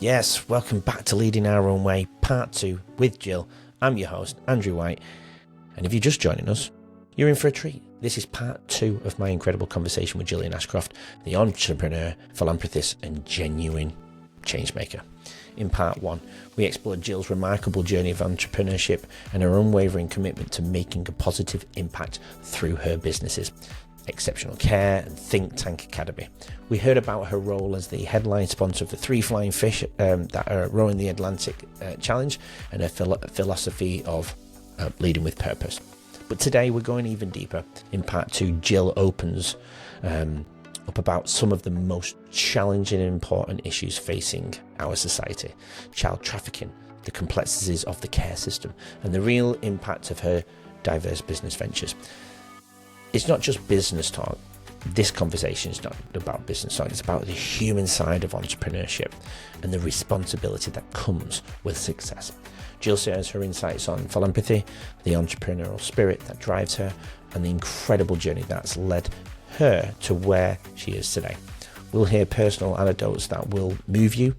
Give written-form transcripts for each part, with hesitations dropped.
Yes, welcome back to Leading Our Own Way, Part 2 with Jill. I'm your host, Andrew White, and if you're just joining us, you're in for a treat. This is Part 2 of my incredible conversation with Gillian Ashcroft, the entrepreneur, philanthropist, and genuine changemaker. In Part 1, we explored Jill's remarkable journey of entrepreneurship and her unwavering commitment to making a positive impact through her businesses, Exceptional Care and Think Tank Academy. We heard about her role as the headline sponsor of the 3 Flying Fish that are rowing the Atlantic Challenge, and her philosophy of leading with purpose. But today we're going even deeper. In Part 2, Jill opens up about some of the most challenging and important issues facing our society: child trafficking, the complexities of the care system, and the real impact of her diverse business ventures. It's not just business talk. This conversation is not about business talk. It's about the human side of entrepreneurship and the responsibility that comes with success. Jill shares her insights on philanthropy, the entrepreneurial spirit that drives her, and the incredible journey that's led her to where she is today. We'll hear personal anecdotes that will move you,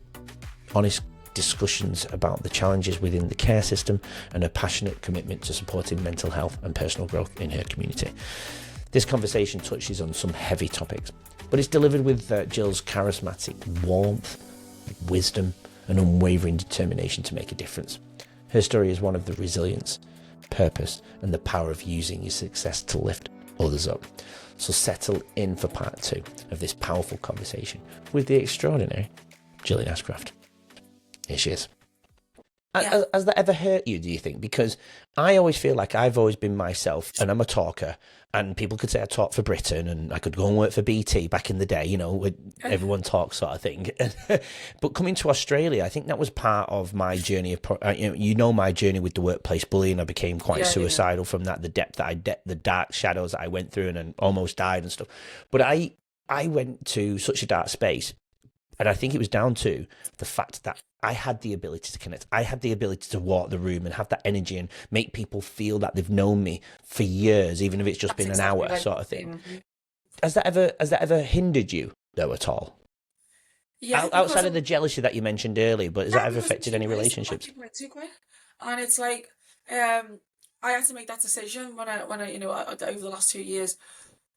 honest discussions about the challenges within the care system, and a passionate commitment to supporting mental health and personal growth in her community. This conversation touches on some heavy topics, but it's delivered with Jill's charismatic warmth, wisdom, and unwavering determination to make a difference. Her story is one of the resilience, purpose, and the power of using your success to lift others up. So settle in for Part 2 of this powerful conversation with the extraordinary Gillian Ashcroft. Here she is. Yeah. Has that ever hurt you, do you think? Because I always feel like I've always been myself, and I'm a talker, and people could say I talk for Britain, and I could go and work for BT back in the day, you know, with everyone talks sort of thing. But coming to Australia, I think that was part of my journey of, my journey with the workplace bullying. I became quite suicidal from that, the dark shadows that I went through and almost died and stuff. But I went to such a dark space, and I think it was down to the fact that I had the ability to connect. I had the ability to walk the room and have that energy and make people feel that they've known me for years, even if it's just been an hour sort of thing. Mm-hmm. Has that ever hindered you, though, at all? Yeah. Outside of the jealousy that you mentioned earlier, but has that ever affected any relationships? Too quick. And it's like, I had to make that decision when I over the last 2 years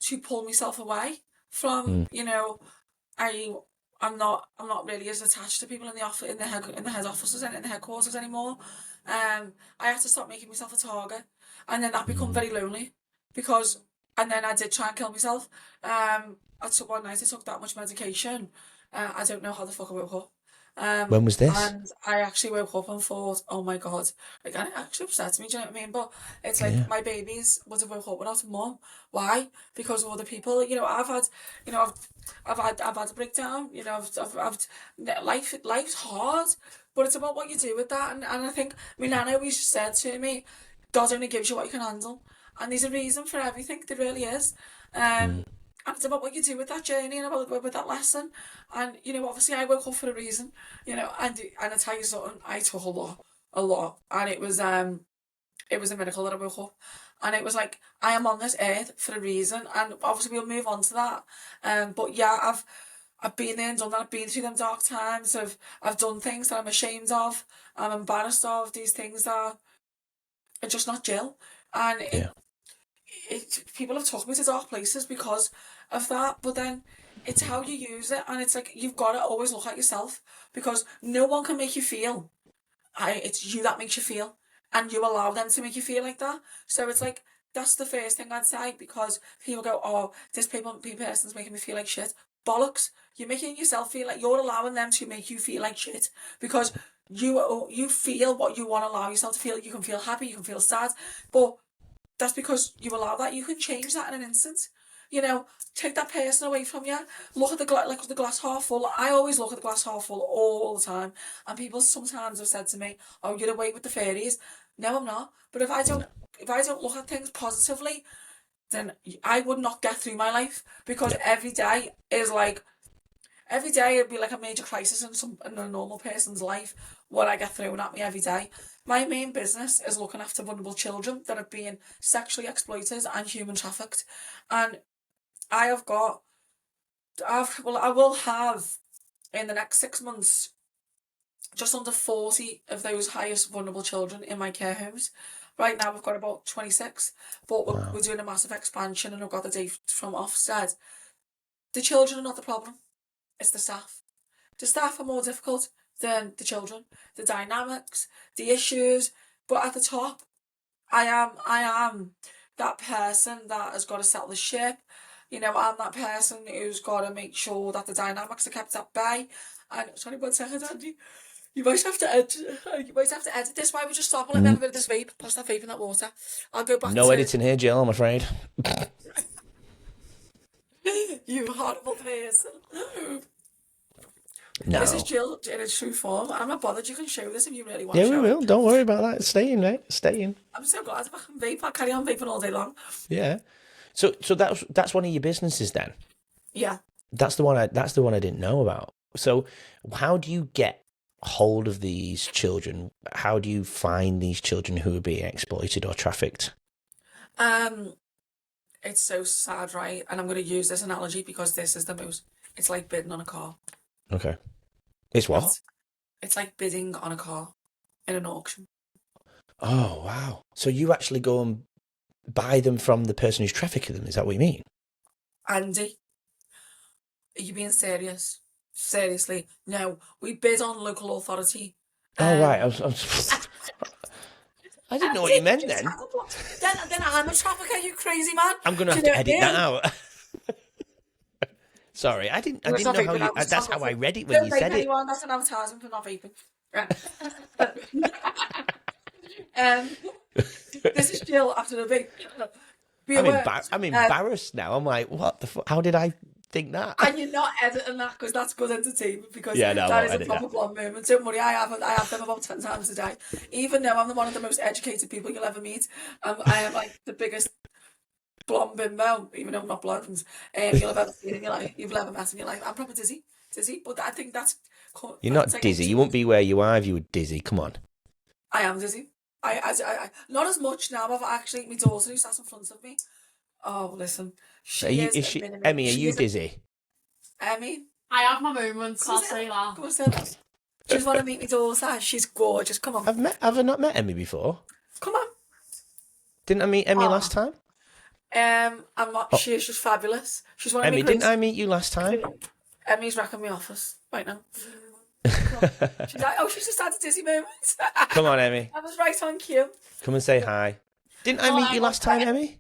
to pull myself away from, I'm not really as attached to people in the office, in the head offices and in the headquarters anymore. I had to stop making myself a target, and then that become very lonely, and then I did try and kill myself. One night I took that much medication. I don't know how the fuck I woke up. When was this? And I actually woke up and thought, oh my God, like, and it actually upsets me, do you know what I mean? But it's like, my babies would have woke up without a mum. Why? Because of other people. I've had a breakdown. Life's hard, but it's about what you do with that. And I think my nana always said to me, God only gives you what you can handle, and there's a reason for everything. There really is. And it's about what you do with that journey and about with that lesson. And obviously I woke up for a reason. And I tell you something, I took a lot, and it was a miracle that I woke up. And it was like, I am on this earth for a reason, and obviously we'll move on to that. But yeah, I've been there and done that. I've been through them dark times. I've done things that I'm ashamed of. I'm embarrassed of. These things that are just not Jill. And people have took me to dark places because of that. But then it's how you use it, and it's like, you've got to always look at yourself, because no one can make you feel. It's you that makes you feel, and you allow them to make you feel like that. So it's like, that's the first thing I'd say, because people go, oh, this person's making me feel like shit. Bollocks. You're making yourself feel like, you're allowing them to make you feel like shit, because you feel what you want to allow yourself to feel. You can feel happy, you can feel sad, but that's because you allow that. You can change that in an instant. Take that person away from you. Look at the glass half full. I always look at the glass half full all the time. And people sometimes have said to me, "Oh, you're away with the fairies." No, I'm not. But if I don't look at things positively, then I would not get through my life, because every day it'd be like a major crisis in a normal person's life. What I get thrown at me every day. My main business is looking after vulnerable children that are being sexually exploited and human trafficked, and I will have in the next 6 months just under 40 of those highest vulnerable children in my care homes. Right now we've got about 26, but we're doing a massive expansion, and I've got the date from Ofsted. The children are not the problem, it's the staff. The staff are more difficult than the children. The dynamics, the issues, but at the top, I am that person that has got to settle the ship. You know, I'm that person who's got to make sure that the dynamics are kept at bay. And sorry, 1 second, Andy. You might have to edit this. Why would you stop and let me have a bit of this vape? Pass that vape in that water. I'll go back No to... editing here, Jill, I'm afraid. You horrible person. No. This is Jill in its true form. I'm not bothered. You can show this if you really want Yeah, to we show will. it. Don't worry about that. Stay in, mate. Stay in. I'm so glad if I can vape. I'll carry on vaping all day long. Yeah. So that's one of your businesses then? Yeah. That's the one I didn't know about. So how do you get hold of these children? How do you find these children who are being exploited or trafficked? It's so sad, right? And I'm going to use this analogy because this is the most... It's like bidding on a car. Okay. It's what? It's like bidding on a car in an auction. Oh, wow. So you actually go and buy them from the person who's trafficking them? Is that what you mean? Andy, are you being serious? Seriously? No, we bid on local authority. Oh, right. I didn't know what you meant then. Then I'm a trafficker, you crazy man. I'm going to have to edit that out. Sorry, I didn't know how you... That's how I read it when you said it. That's an advertisement for not vaping. Right. This is Jill after the vape. I'm embarrassed now. I'm like, what the fuck? How did I think that? And you're not editing that because that's good entertainment, because that is a proper blonde moment. Don't worry, I have them about 10 times a day. Even though I'm one of the most educated people you'll ever meet. I am like the biggest blonde bimbo, even though I'm not blonde, you'll have ever seen in your life. You've ever met in your life. I'm proper dizzy. But I think that's... You're not dizzy. You won't be where you are if you were dizzy. Come on. I am dizzy. I not as much now. I've actually... My daughter who sat in front of me. Oh, listen. Emmy, are you dizzy? Emmy? I have my moments, I'll say that. Come on, say that. Just want to meet my daughter. She's gorgeous. Come on. Have I not met Emmy before? Come on. Didn't I meet Emmy last time? I'm not. She is just fabulous. She's one of Emmy, didn't I meet you last time? Emmy's racking my office right now. She's like, she's just had a dizzy moment. Come on, Emmy. I was right on cue. Come and say hi. Didn't I meet you last time, Emmy?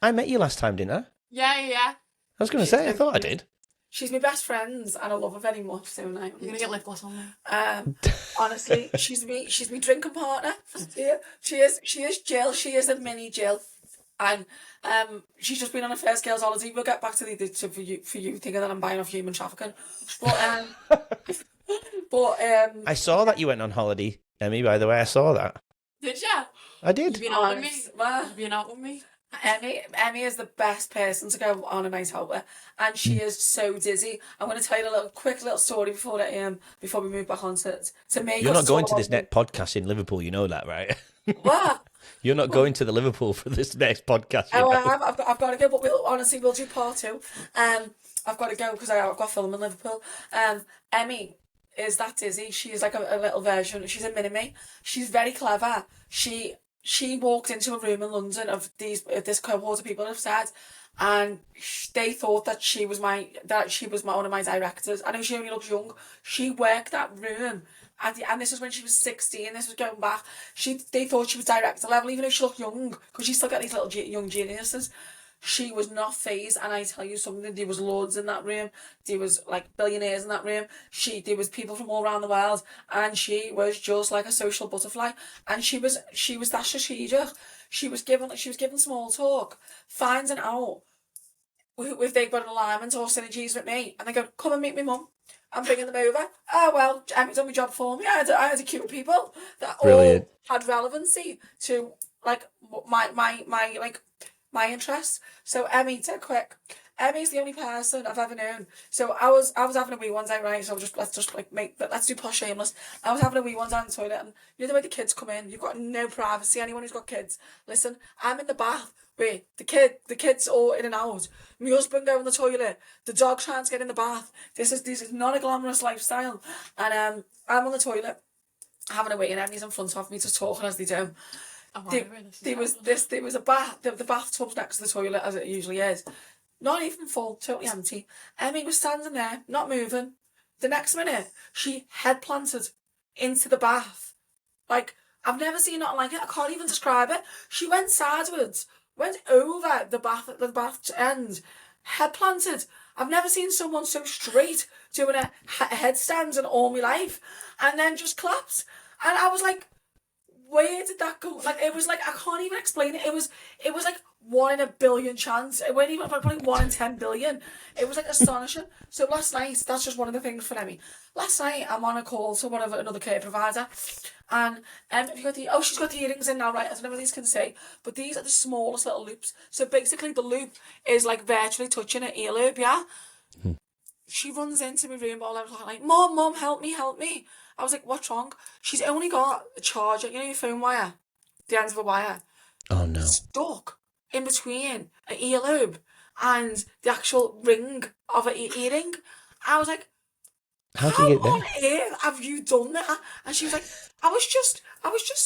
I met you last time, didn't I? Yeah. I was going to say, I thought I did. She's my best friend, and I love her very much, don't I? You're going to get lip gloss on me. Honestly, she's me drinking partner. Yeah, she is Jill. She is a mini Jill. And she's just been on a first girls holiday. We'll get back to the for you thinking that I'm buying off human trafficking. But I saw that you went on holiday, Emmy, by the way. I saw that. Did you? I did. You've been out with me? You've been out with me? Emmy is the best person to go on a night out with, and she is so dizzy. I'm going to tell you a quick little story before we move back on to me. You're not going to this next podcast in Liverpool, you know that, right? What? You're not going to the Liverpool for this next podcast. I've got to go, but we'll do part 2. I've got to go because I've got film in Liverpool. Emmy is that dizzy. She is like a little version. She's a mini-me. She's very clever. She walked into a room in London of this cohort of people have said, and they thought that she was one of my directors. I know she only looks young. She worked that room, and this was when she was 16. This was going back. They thought she was director level, even though she looked young, because she's still got these little young geniuses. She was not phased, and I tell you something, there was lords in that room, there was like billionaires in that room, there was people from all around the world, and she was just like a social butterfly, and she was that strategic. She was given small talk, finding out if they've got an alignment or synergies with me, and they go, come and meet me mum. I'm bringing them over. Oh, well, Emmy's done my job for me. I had a cute people that Brilliant. all had relevancy to like my interests. So Emmy, dead quick. Emmy's the only person I've ever known. So I was having a wee one day, right? So let's do posh shameless. I was having a wee one down the toilet, and you know the way the kids come in, you've got no privacy. Anyone who's got kids, listen, I'm in the bath where the kids all in and out, my husband going to the toilet, the dog trying to get in the bath. This is not a glamorous lifestyle. And I'm on the toilet having a wee, and Emmy's in front of me just talking as they do. There was a bath, the bathtub's next to the toilet as it usually is. Not even full, totally empty. Emmy was standing there, not moving. The next minute, she head planted into the bath. Like, I've never seen nothing like it. I can't even describe it. She went sideways, went over the bath end, head planted. I've never seen someone so straight doing a headstand in all my life. And then just collapsed. And I was like, where did that go? Like, it was like, I can't even explain it. It was like 1 in a billion chance. It wasn't even probably 1 in 10 billion. It was like astonishing. So last night, that's just one of the things for Emmy. Last night, I'm on a call to another care provider. And have you got she's got the earrings in now, right? I don't know what these can say, but these are the smallest little loops. So basically, the loop is like virtually touching an ear loop, yeah? She runs into my room all over like, Mom, help me. I was like, what's wrong? She's only got a charger, you know your phone wire? The end of a wire. Oh, no. Stuck in between an earlobe and the actual ring of an earring. I was like, how do you get on there? earth have you done that? And she was like, I was just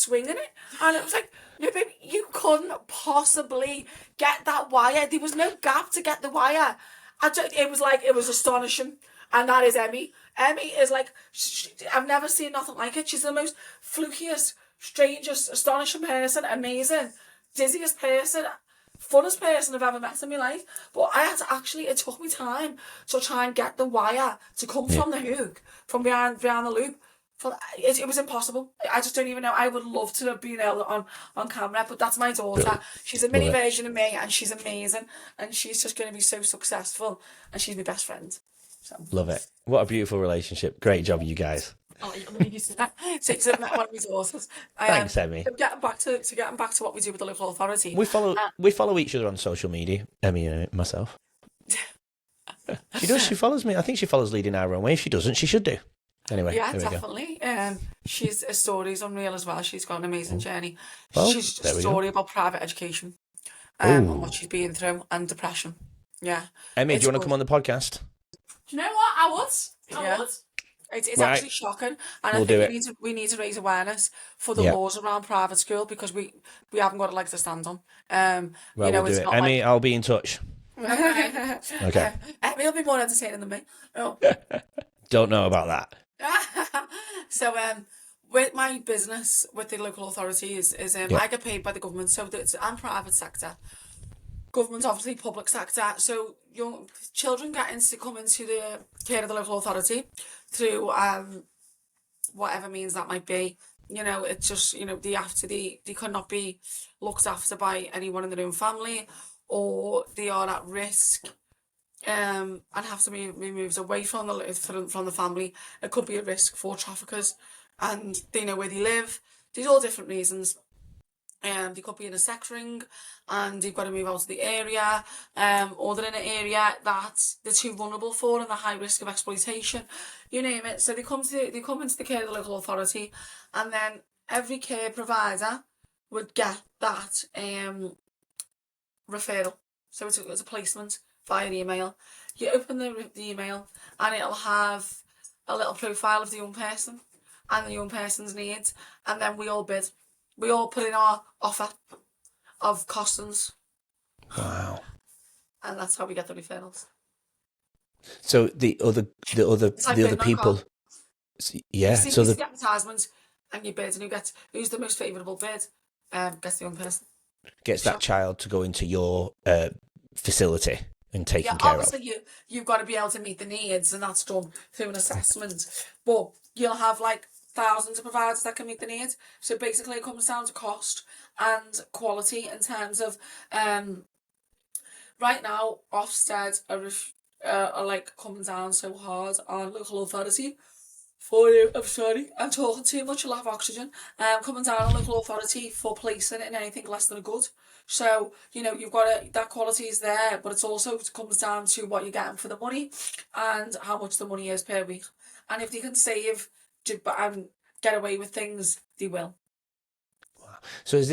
swinging it. And it was like, no, baby, you couldn't possibly get that wire. There was no gap to get the wire. It was astonishing. And that is Emmy. Emmy is like, I've never seen nothing like it. She's the most flukiest, strangest, astonishing person, amazing, dizziest person, funnest person I've ever met in my life. But I had to it took me time to try and get the wire to come from the hook, from behind the loop. It was impossible. I just don't even know. I would love to have been able on camera, but that's my daughter. She's a mini version of me, and she's amazing, and she's just going to be so successful, and she's my best friend. So. Love it. What a beautiful relationship. Great job, you guys. I'll leave you to that. So I've met one of my daughters. Thanks, Emmy. Getting back to what we do with the local authority. We follow each other on social media, Emmy and myself. She does. She follows me. I think she follows Leading Our Own Way. If she doesn't, she should do. Anyway, yeah, definitely. She's a story's unreal as well. She's got an amazing journey. Well, she's a story about private education and what she's been through and depression. Yeah. Emmy, do you want to come on the podcast? Do you know what? I would. It's actually shocking, and I think we need to raise awareness for the laws around private school because we haven't got a leg to stand on. We'll do it. Emmy, I'll be in touch. Okay. Emmy will be more entertaining than me. Oh. Don't know about that. So with my business with the local authority is I get paid by the government, so I'm private sector. Government, obviously, public sector. So young children come into the care of the local authority through whatever means that might be. You know, it's just, you know, they cannot be looked after by anyone in their own family, or they are at risk and have to be moved away from the family. It could be a risk for traffickers, and they know where they live. There's all different reasons. They could be in a sex ring and they've got to move out of the area, or they're in an area that they're too vulnerable for and they're high risk of exploitation, you name it. So they come into the care of the local authority, and then every care provider would get that referral. So it's a placement via email. You open the email and it'll have a little profile of the young person and the young person's needs, and then we all bid. We all put in our offer of costings. Wow. And that's how we get the referrals. So the other people, yeah. So the advertisements and you bid, and who's the most favourable bid, gets the young person. Gets that child to go into your facility and taken care of. Obviously you've got to be able to meet the needs, and that's done through an assessment. But you'll have like thousands of providers that can meet the needs. So basically it comes down to cost and quality in terms of right now Ofsted are like coming down so hard on local authority I'm talking too much. You'll have oxygen. Coming down on local authority for placing it in anything less than a good. So, you know, you've got that quality is there, but it comes down to what you're getting for the money and how much the money is per week. And if they can save and get away with things, they will. Wow. So is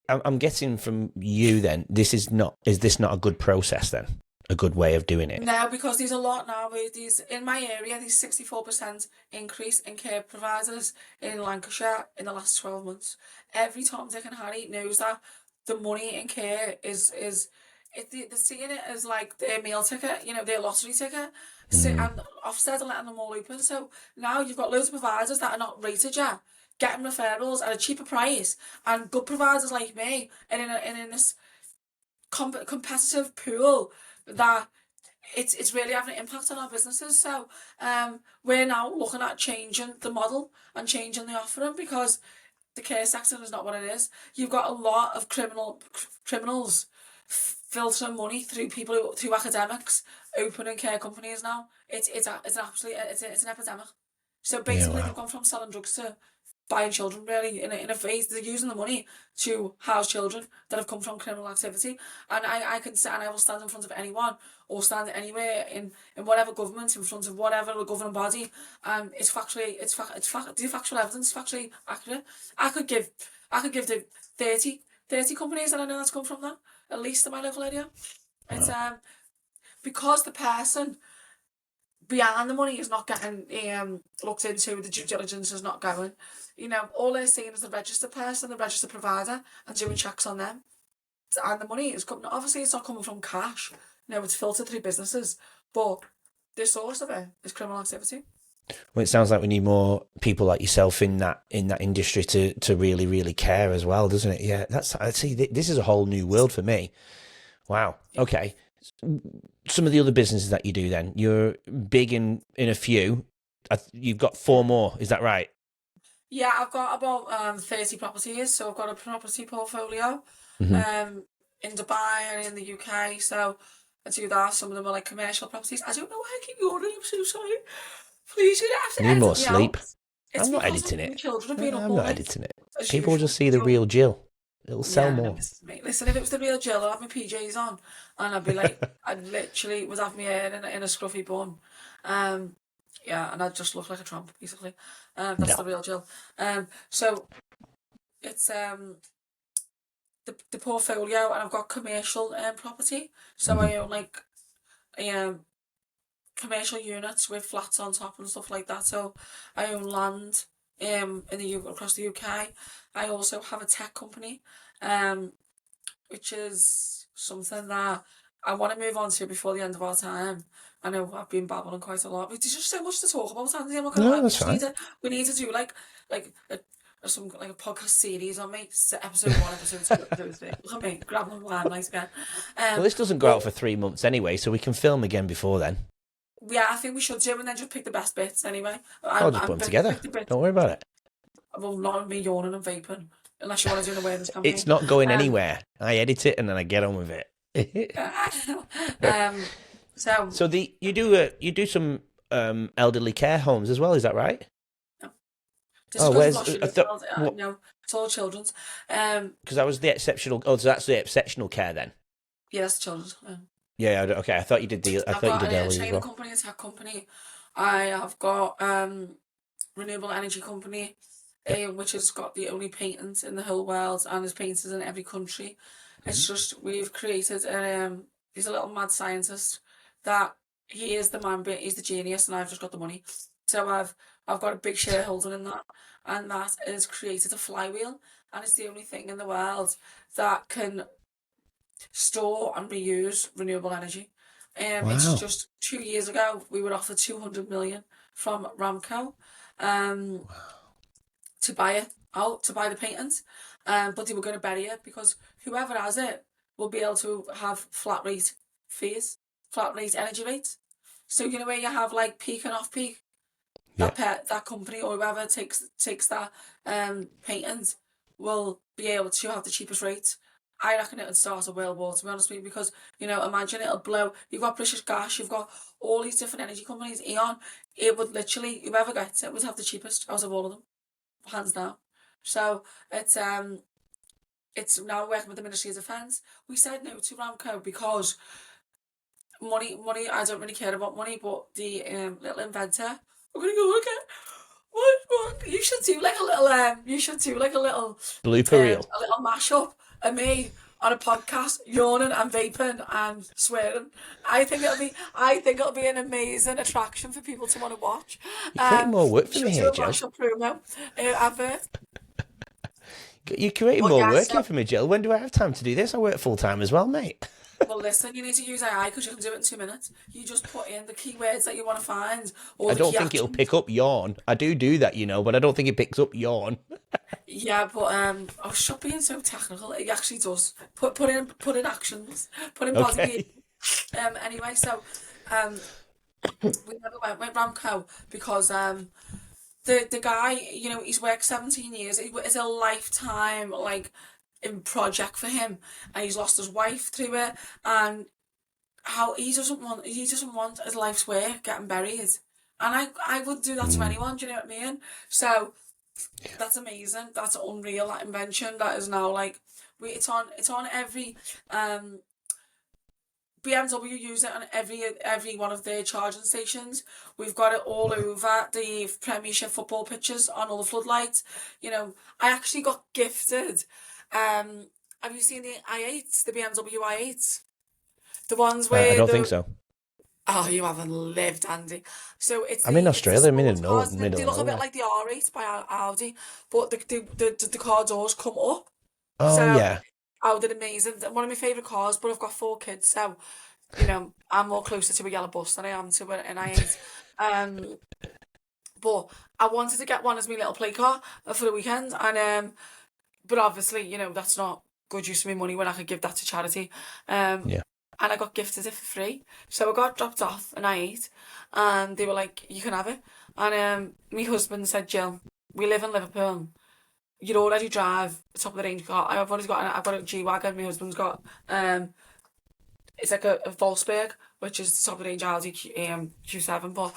I'm getting from you then, is this not a good process then? A good way of doing it? No, because there's a lot now. These in my area, there's 64% increase in care providers in Lancashire in the last 12 months. Every Tom, Dick and Harry knows that the money in care is they're seeing it as like their meal ticket, their lottery ticket. So, and Ofsted are letting them all open. So now you've got loads of providers that are not rated yet, getting referrals at a cheaper price, and good providers like me, and in this competitive pool that it's really having an impact on our businesses. So we're now looking at changing the model and changing the offering, because the care sector is not what it is. You've got a lot of criminals filtering money through through academics opening care companies now. It's an epidemic. So basically, they've gone from selling drugs to buying children, really, in a phase. They're using the money to house children that have come from criminal activity. And I can sit and I will stand in front of anyone, or stand anywhere in whatever government, in front of whatever governing body, and it's factually, the factual evidence, factually accurate. I could give the 30 companies that I know that's come from that, at least in my local area. It's because the person behind the money is not getting looked into, the due diligence is not going. All they're seeing is the registered person, the registered provider, and doing checks on them. And the money is coming, obviously it's not coming from cash. It's filtered through businesses, but the source of it is criminal activity. Well, it sounds like we need more people like yourself in that industry to really, really care as well, doesn't it? Yeah, this is a whole new world for me. Wow. Okay. Some of the other businesses that you do then, you're big in a few. You've got 4 more, is that right? Yeah, I've got about 30 properties, so I've got a property portfolio in Dubai and in the UK, so I do that. Some of them are like commercial properties. I don't know why I keep yawning, I'm so sorry. Please, you don't have to need edit more me sleep. Out. I'm not editing it. Children have been up I'm all not night, editing it. as People will usual. just see the real Jill. It'll sell more. Listen, if it was the real Jill, I'd have my PJs on, and I'd be like, I'd literally would have my hair in a scruffy bun. And I'd just look like a tramp, basically. That's the real Jill. So it's the portfolio, and I've got commercial property. So I own like commercial units with flats on top and stuff like that. So I own land across the UK. I also have a tech company, which is something that I want to move on to before the end of our time. I know I've been babbling quite a lot, but there's just so much to talk about, Andy. I'm not gonna lie. That's fine. We need to do like a podcast series on me. Episode 1, episode 2, episode 3. Look at me, grabbing the limelight again. Well, this doesn't go out for 3 months anyway, so we can film again before then. Yeah, I think we should do, and then just pick the best bits anyway. I'll just put them together. Don't worry about it. Well, not me yawning and vaping, unless you want to do an awareness campaign. It's not going anywhere. I edit it and then I get on with it. So you do some elderly care homes as well, is that right? No. No, it's all children's. Because that was the exceptional. Oh, so that's the exceptional care then. Yeah, that's children's. Yeah. Okay. I thought you did the. I've got elderly a as well. company, a tech company. I have got renewable energy company, which has got the only patent in the whole world, and is patented in every country. It's just we've created he's a little mad scientist that he is the man, he's the genius, and I've just got the money. So I've got a big shareholder in that, and that has created a flywheel, and it's the only thing in the world that can store and reuse renewable energy. Wow. It's just 2 years ago we were offered 200 million from Ramco to buy it out, to buy the patent, but they were going to bury it because whoever has it will be able to have flat rate fees, flat rate energy rates. So where you have like peak and off peak, that company or whoever takes that patent will be able to have the cheapest rates. I reckon it would start a world war, to be honest with you, because, imagine it'll blow. You've got British Gas, you've got all these different energy companies, E.ON. It would literally, whoever gets it would have the cheapest out of all of them, hands down. So it's now working with the Ministry of Defence. We said no to Ramco because money, I don't really care about money, but the little inventor, we're going to go again. What? You should do like a little, blooper reel. A little mashup of me on a podcast yawning and vaping and swearing. I think it'll be an amazing attraction for people to want to watch. You're creating more work We for me should here, do a Jill. mashup promo advert. You're creating Well, more yeah, work so- here for me, Jill. When do I have time to do this? I work full time as well, mate. Well, listen, you need to use AI because you can do it in 2 minutes. You just put in the keywords that you want to find. Or I the don't key think it'll actions. pick up yawn. I do that, but I don't think it picks up yawn. Yeah, but oh, stop being so technical. It actually does. Put in actions. Put in body. Okay. Anyway, so we never went with Ramco because the guy, he's worked 17 years. It's a lifetime in project for him, and he's lost his wife through it, and how he doesn't want his life's work getting buried. And I would do that to anyone, do you know what I mean? So that's amazing. That's unreal, that invention that is now it's on every BMW use it on every one of their charging stations. We've got it all over the Premiership football pitches on all the floodlights. I actually got gifted. Have you seen the i8s, the BMW i8s? The ones where I don't think so. Oh, you haven't lived, Andy. So I'm in Australia. I'm in the sports cars. They middle look of a bit nowhere. like the R8 by Audi, but the car doors come up. Oh, So yeah. Oh, they're amazing. They're one of my favourite cars, but I've got 4 kids, so I'm more closer to a yellow bus than I am to an i8. But I wanted to get one as my little play car for the weekend, and but obviously, that's not good use of my money when I could give that to charity. Yeah. And I got gifted it for free. So I got dropped off an i8, and they were like, you can have it. And my husband said, Jill, we live in Liverpool. You already drive a top of the range car. I've got a G-Wagon. My husband's got it's like a Volkswagen, which is the top of the range Audi Q7. But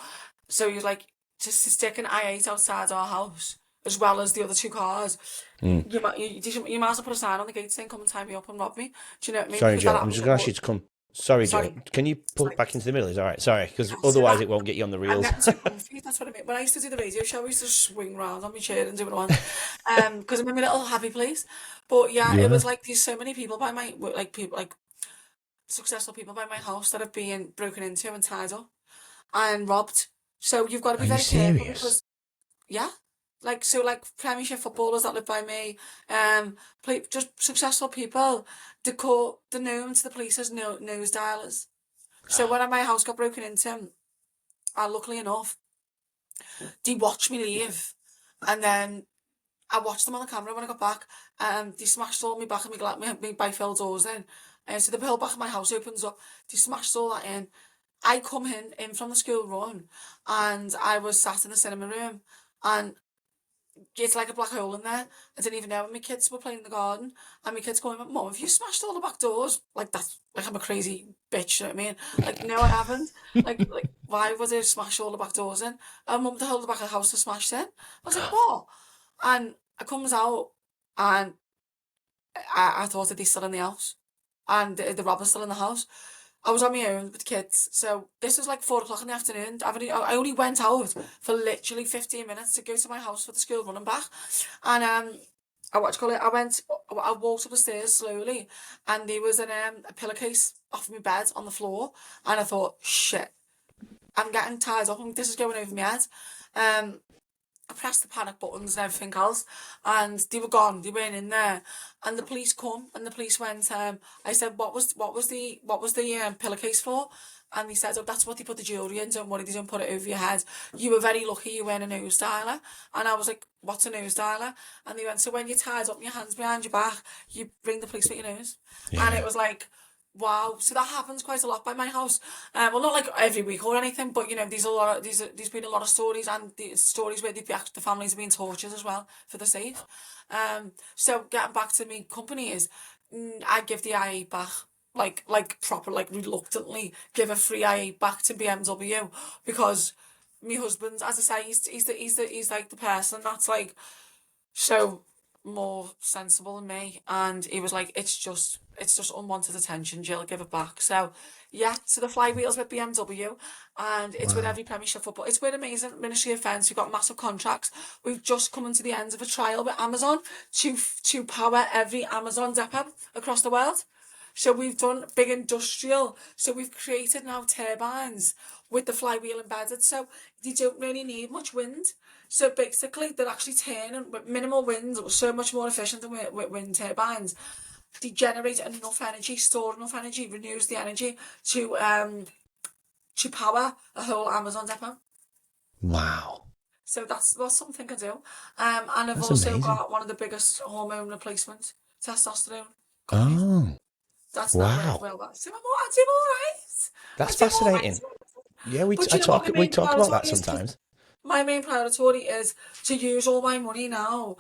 so he was like, just to stick an i8 outside our house as well as the other 2 cars. You might as well put a sign on the gate saying, "Come and tie me up and rob me." Do you know what I mean? Sorry, Because Jill. that I'm just happens going to ask you to come. Sorry, Jill. Sorry. Can you pull Sorry. it back into the middle? Is all right. Sorry, because Yeah, otherwise so it won't get you on the I'm reels. getting too comfy, that's what I mean. When I used to do the radio show, I used to swing round on my chair and do what I want. Because I'm in my little happy place. But yeah, You it are. was like there's so many people by my successful people by my house that have been broken into and tied up and robbed. So you've got to Are be you very careful serious? because yeah, Premiership footballers that live by me, just successful people, they're known to the police as nose dialers. So when my house got broken into, luckily enough, they watched me leave, and then I watched them on the camera when I got back, and they smashed all my back and my bifold doors in. And so the whole back of my house opens up. They smashed all that in. I come in from the school run, and I was sat in the cinema room, and it's like a black hole in there. I didn't even know. And my kids were playing in the garden, and my kids going, "Mum, have you smashed all the back doors?" Like that's like I'm a crazy bitch. You know what I mean? Like no, I haven't. Like why would I smash all the back doors in? And Mum, the whole back of the house was smashed in. I was like, what? And I comes out, and I thought that he's still in the house, and the robber's still in the house. I was on my own with the kids, so this was like 4 o'clock in the afternoon. I only went out for literally 15 minutes to go to my house for the school run and back, and I I walked up the stairs slowly, and there was a pillowcase off my bed on the floor, and I thought, shit, I'm getting tied up, and this is going over my head. I pressed the panic buttons and everything else, and they were gone. They weren't in there, and the police come, and the police went. I said, "What was the pillowcase for?" And they said, "Oh, that's what they put the jewellery in. Don't worry, they don't put it over your head. You were very lucky you weren't a nose dialer." And I was like, "What's a nose dialer?" And they went, "So when you're tied up, your hands behind your back, you ring the police with your nose." And it was like, wow, so that happens quite a lot by my house. Well, not like every week or anything, but there's been a lot of stories, and the stories where the families have been tortured as well for the safe. So getting back to me company is, I give the i8 back, proper, reluctantly give a free i8 back to BMW, because my husband, as I say, he's like the person that's like so more sensible than me, and he was like, it's just unwanted attention, Jill, give it back. So yeah, so the flywheel's with BMW, and it's with Wow. every Premiership football. It's with amazing Ministry of Defence. We've got massive contracts. We've just come into the end of a trial with Amazon to power every Amazon depot across the world. So we've done big industrial. So we've created now turbines with the flywheel embedded. So they don't really need much wind. So basically, they're actually turning with minimal wind, so much more efficient than with wind turbines. They generate enough energy, store enough energy, renews the energy to power a whole Amazon depot. Wow. So that's something I do. And I've That's also amazing. got one of the biggest hormone replacements, testosterone. Oh, That's not wow. well. So I do all right. That's I do all right. fascinating. Yeah, we But you know what my we main talk about that priority is? sometimes. My main priority is to use all my money now.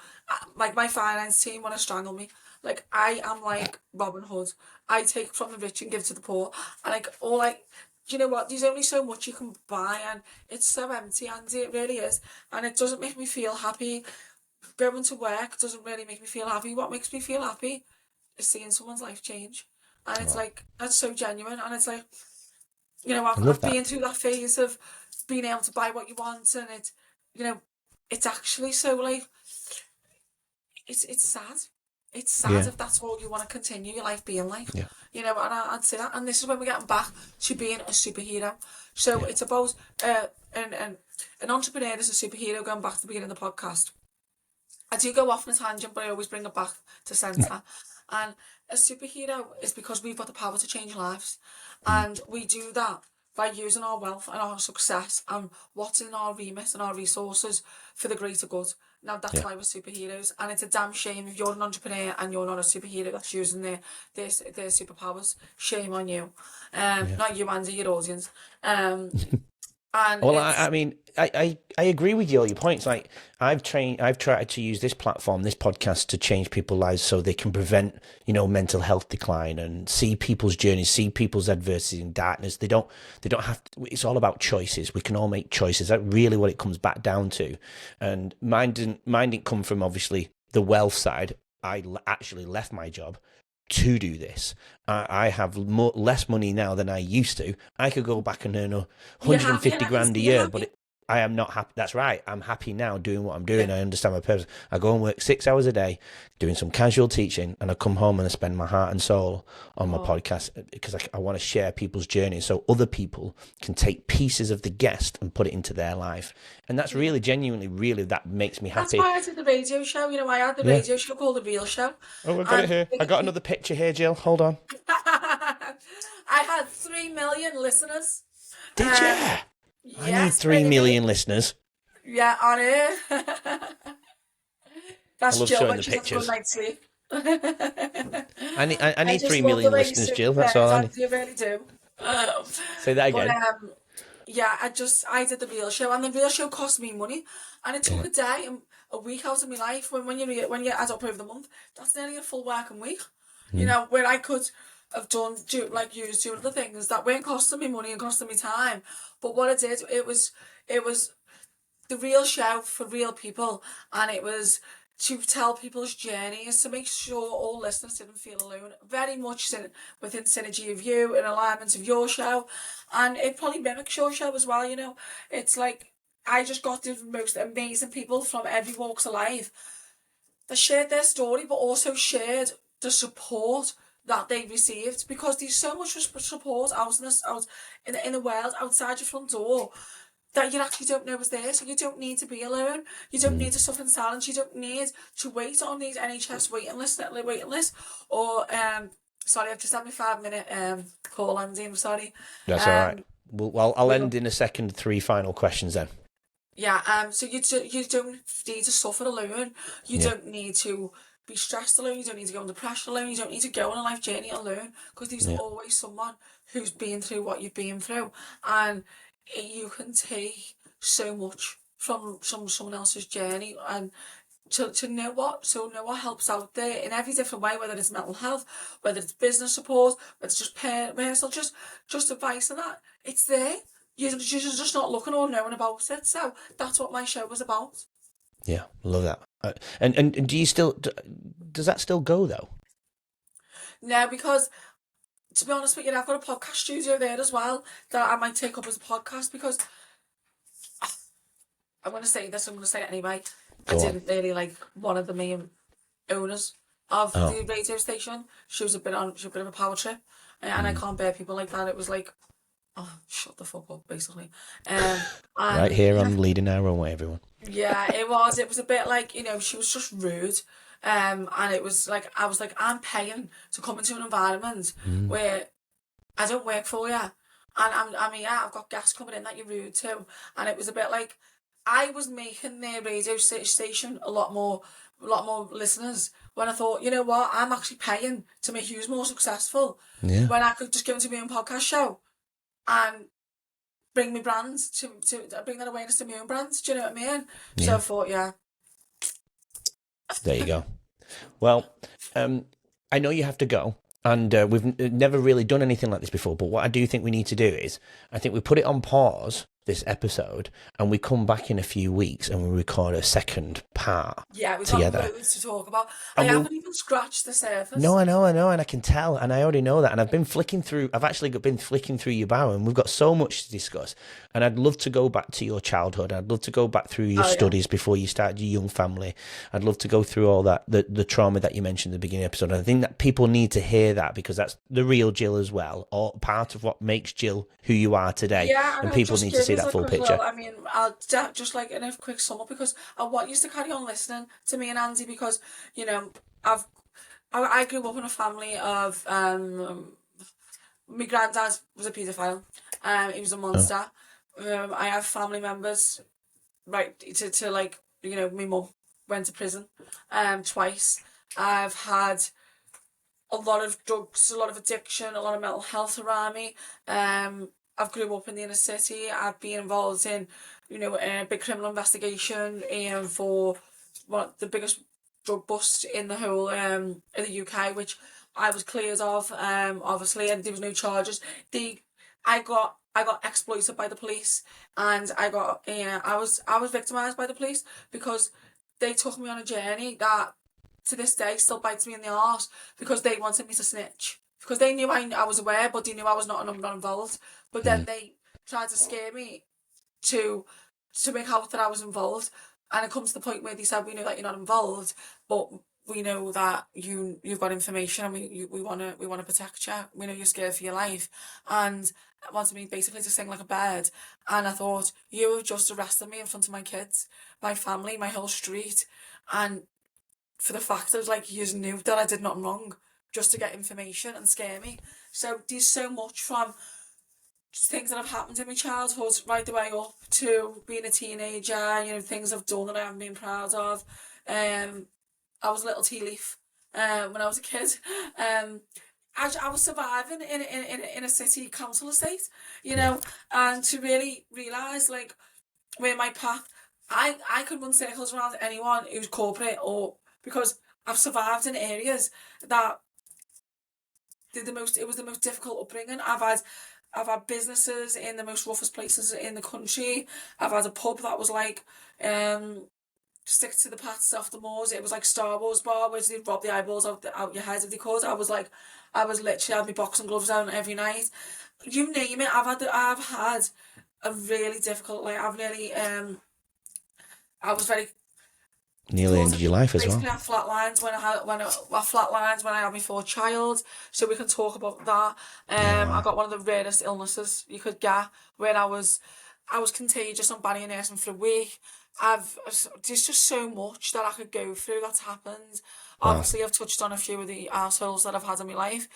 Like my finance team want to strangle me. Like I am like Robin Hood. I take from the rich and give to the poor. And like do you know what? There's only so much you can buy, and it's so empty, Andy. It really is, and it doesn't make me feel happy. Going to work doesn't really make me feel happy. What makes me feel happy is seeing someone's life change, and it's Oh, like that's so genuine. And it's like, you know, I love I've that. been through that phase of being able to buy what you want, and you know, it's actually so like it's sad. It's sad Yeah, if that's all you want to continue your life being like. yeah, You know, and I'd say that. And this is when we're getting back to being a superhero. So yeah. it's about an entrepreneur is a superhero, going back to the beginning of the podcast. I do go off on a tangent, but I always bring it back to centre. And a superhero is because we've got the power to change lives. Mm. And we do that by using our wealth and our success and what's in our remit and our resources for the greater good. Now that's Yeah. why we're superheroes, and it's a damn shame if you're an entrepreneur and you're not a superhero that's using their superpowers. Shame on you, Yeah. not you, Andy, your audience. And Well, it's I mean, I agree with you all your points. Like, I've tried to use this platform, this podcast, to change people's lives so they can prevent, mental health decline and see people's journeys, see people's adversity and darkness. They don't have to, it's all about choices. We can all make choices. That's really what it comes back down to. And mine didn't come from, obviously, the wealth side. I actually left my job to do this. I have less money now than I used to. I could go back and earn 150 grand a year, but I am not happy. That's right. I'm happy now doing what I'm doing. Yeah. I understand my purpose. I go and work 6 hours a day doing some casual teaching, and I come home and I spend my heart and soul on my podcast because I want to share people's journeys so other people can take pieces of the guest and put it into their life. And that's really genuinely, really, that makes me happy. That's why I did the radio show. You know, I had the radio show called The Real Show. Oh, I've got it here. I got another picture here, Jill. Hold on. I had 3 million listeners. Did you? I need Yes, 3 baby. million listeners. Yeah, on it. That's I love Jill showing when the she's had a pictures. good night's sleep. I need just 3 love million the way you listeners, sing Jill. That's all I need. You really do. Say that But again. yeah, I did the Real Show, and the Real Show cost me money, and it took a day and a week out of my life. When you add up over the month, that's nearly a full working week. You know, where I could have used two other things that weren't costing me money and costing me time. But what I did, it was the Real Show for real people, and it was to tell people's journeys, to make sure all listeners didn't feel alone. Very much within synergy of you, in alignment of your show, and it probably mimics your show as well. You know, it's like I just got the most amazing people from every walks of life that shared their story, but also shared the support that they received, because there's so much support out in the world outside your front door that you actually don't know is there. So you don't need to be alone. You don't need to suffer in silence. You don't need to wait on these NHS waiting list, or sorry, I've just had my 5-minute call, Andy. I'm sorry. That's all right. Well, I'll end in a second. 3 final questions then. Yeah. So you don't need to suffer alone. You don't need to be stressed alone. You don't need to go under pressure alone. You don't need to go on a life journey alone, because there's always someone who's been through what you've been through, and you can take so much from someone else's journey, and to know what helps out there in every different way, whether it's mental health, whether it's business support, whether it's just personal, just advice, and that it's there. You're just not looking or knowing about it. So that's what my show was about. Yeah, love that. And do you still, does that still go though? No, because to be honest with you, I've got a podcast studio there as well that I might take up as a podcast because I'm going to say this, I'm going to say it anyway. I Go on. didn't really like one of the main owners of Oh. the radio station. She was a bit of a power trip, and I can't bear people like that. It was like, oh, shut the fuck up, basically. And Right here on Leading Our Own Way, everyone. yeah, it was. It was a bit like, she was just rude. And it was like, I was like, I'm paying to come into an environment where I don't work for you. And I mean, yeah, I've got guests coming in that you're rude to. And it was a bit like, I was making their radio station a lot more listeners when I thought, you know what, I'm actually paying to make you more successful. Yeah. When I could just go into my own podcast show and bring me brands to bring that awareness to my own brands. Do you know what I mean? Yeah. So I thought, yeah. There you go. Well, I know you have to go, and we've never really done anything like this before, but what I do think we need to do is, I think we put it on pause, this episode, and we come back in a few weeks and we record a second part Yeah, we've together. got loads to talk about. And I haven't even scratched the surface. No, I know, and I can tell, and I already know that, and I've actually been flicking through your bio, and we've got so much to discuss, and I'd love to go back to your childhood, I'd love to go back through your studies before you started your young family, I'd love to go through all that, the trauma that you mentioned at the beginning of the episode, and I think that people need to hear that, because that's the real Jill as well, or part of what makes Jill who you are today, Yeah, and people need to see that full picture. I mean, I'll just like in a quick sum up, because I want you to carry on listening to me and Andy, because I grew up in a family of my granddad was a paedophile. He was a monster. I have family members, right, to like, my mum went to prison twice. I've had a lot of drugs, a lot of addiction, a lot of mental health around me. I've grew up in the inner city. I've been involved in, a big criminal investigation for the biggest drug bust in the whole in the UK, which I was cleared of. Obviously, and there was no charges. I got exploited by the police, and I was victimized by the police because they took me on a journey that to this day still bites me in the arse, because they wanted me to snitch, because they knew I was aware, but they knew I was not involved. But then they tried to scare me to make out that I was involved, and it comes to the point where they said, we know that you're not involved, but we know that you've got information, and we want to protect you. We know you're scared for your life, and wanted me basically to sing like a bird. And I thought, you have just arrested me in front of my kids, my family, my whole street, and for the fact I was like, you knew that I did nothing wrong, just to get information and scare me. So there's so much from things that have happened in my childhood right the way up to being a teenager, things I've done that I haven't been proud of. I was a little tea leaf when I was a kid. I was surviving in a city council estate, and to really realise like where my path, I could run circles around anyone who's corporate, or because I've survived in areas that it was the most difficult upbringing. I've had businesses in the most roughest places in the country. I've had a pub that was like stick to the paths off the moors. It was like Star Wars bar, where they'd rob the eyeballs out your head if they could. I was literally had my boxing gloves on every night. You name it, I've had a really difficult, like I've really I was very Nearly ended your life as well. Basically, I flatlined when I had my fourth child, so we can talk about that. I got one of the rarest illnesses you could get, where I was contagious on Barry and Nursing for a week. There's just so much that I could go through that's happened. Wow. Obviously, I've touched on a few of the assholes that I've had in my life.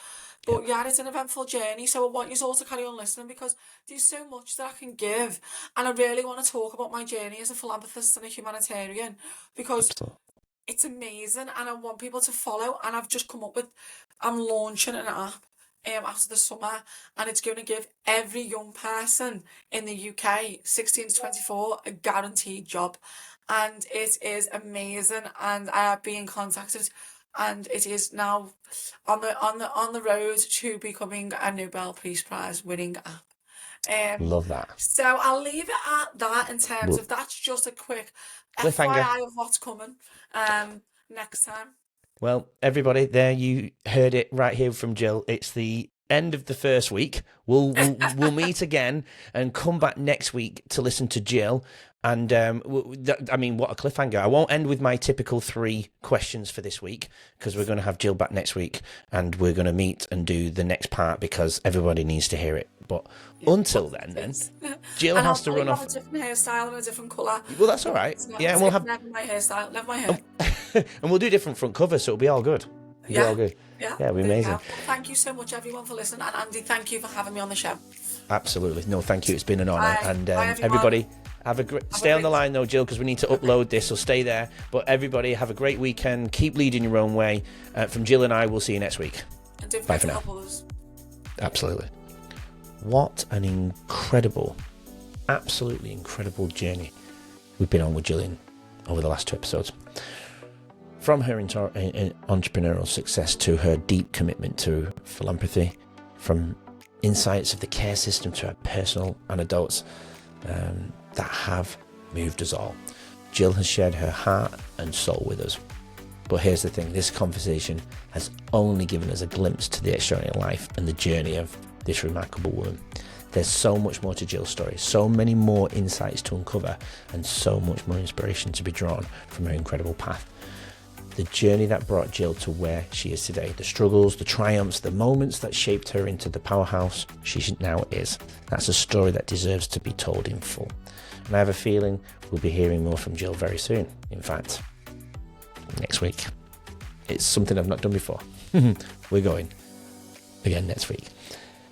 But yeah, it's an eventful journey, so I want you all to carry on listening, because there's so much that I can give. And I really want to talk about my journey as a philanthropist and a humanitarian, because it's amazing, and I want people to follow. And I've just I'm launching an app after the summer, and it's going to give every young person in the UK, 16 to 24, a guaranteed job. And it is amazing, and I have been contacted, and it is now on the road to becoming a Nobel Peace Prize winning app. Love that. So I'll leave it at that in terms of that's just a quick Cliffhanger. FYI of what's coming next time. Well, everybody, there you heard it right here from Jill. It's the end of the first week. We'll meet again and come back next week to listen to Jill. And I mean, what a cliffhanger. I won't end with my typical 3 questions for this week because we're going to have Jill back next week and we're going to meet and do the next part because everybody needs to hear it. But until then, Jill has to run off. A different hairstyle and a different colour. Well, that's all right. Yeah, and we'll have never my hairstyle, never my hair. and we'll do different front covers, so it'll be all good. It'll be all good. Yeah, it'll be amazing. Well, thank you so much, everyone, for listening. And Andy, thank you for having me on the show. Absolutely. No, thank you. It's been an honour. Bye. And Bye, everybody, stay on the line, though, Jill, because we need to upload this, so stay there. But everybody, have a great weekend. Keep leading your own way. From Jill and I, we'll see you next week. And don't Bye forget for to now. help others. Absolutely. What an incredible, absolutely incredible journey we've been on with Gillian over the last 2 episodes. From her entrepreneurial success to her deep commitment to philanthropy, from insights of the care system to her personal anecdotes that have moved us all. Jill has shared her heart and soul with us. But here's the thing, this conversation has only given us a glimpse to the extraordinary life and the journey of this remarkable woman. There's so much more to Jill's story, so many more insights to uncover, and so much more inspiration to be drawn from her incredible path. The journey that brought Jill to where she is today, the struggles, the triumphs, the moments that shaped her into the powerhouse she now is. That's a story that deserves to be told in full. And I have a feeling we'll be hearing more from Jill very soon. In fact, next week. It's something I've not done before. We're going again next week.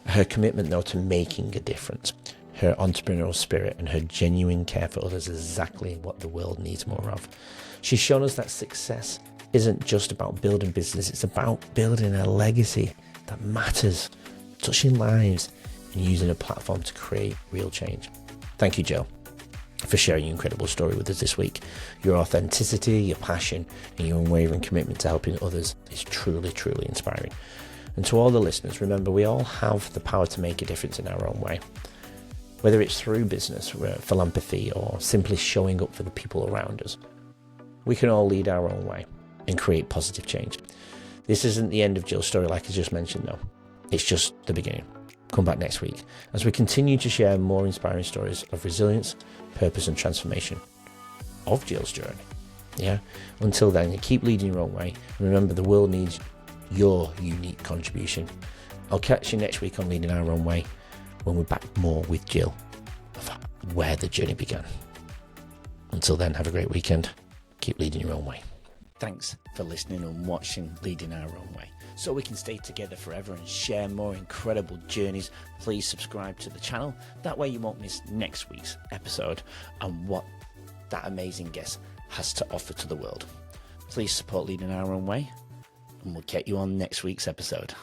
Her commitment, though, to making a difference, her entrepreneurial spirit and her genuine care for others is exactly what the world needs more of. She's shown us that success isn't just about building business, it's about building a legacy that matters, touching lives and using a platform to create real change. Thank you, Jill, for sharing your incredible story with us this week. Your authenticity, your passion and your unwavering commitment to helping others is truly, truly inspiring. And to all the listeners, remember, we all have the power to make a difference in our own way. Whether it's through business, philanthropy, or simply showing up for the people around us, we can all lead our own way and create positive change. This isn't the end of Jill's story, like I just mentioned, though. It's just the beginning. Come back next week as we continue to share more inspiring stories of resilience, purpose, and transformation of Jill's journey. Yeah. Until then, keep leading your own way. And remember, the world needs your unique contribution. I'll catch you next week on Leading Our Own Way when we're back more with Jill of where the journey began. Until then, have a great weekend. Keep leading your own way. Thanks for listening and watching Leading Our Own Way. So we can stay together forever and share more incredible journeys, please subscribe to the channel. That way you won't miss next week's episode and what that amazing guest has to offer to the world. Please support Leading Our Own Way, and we'll get you on next week's episode.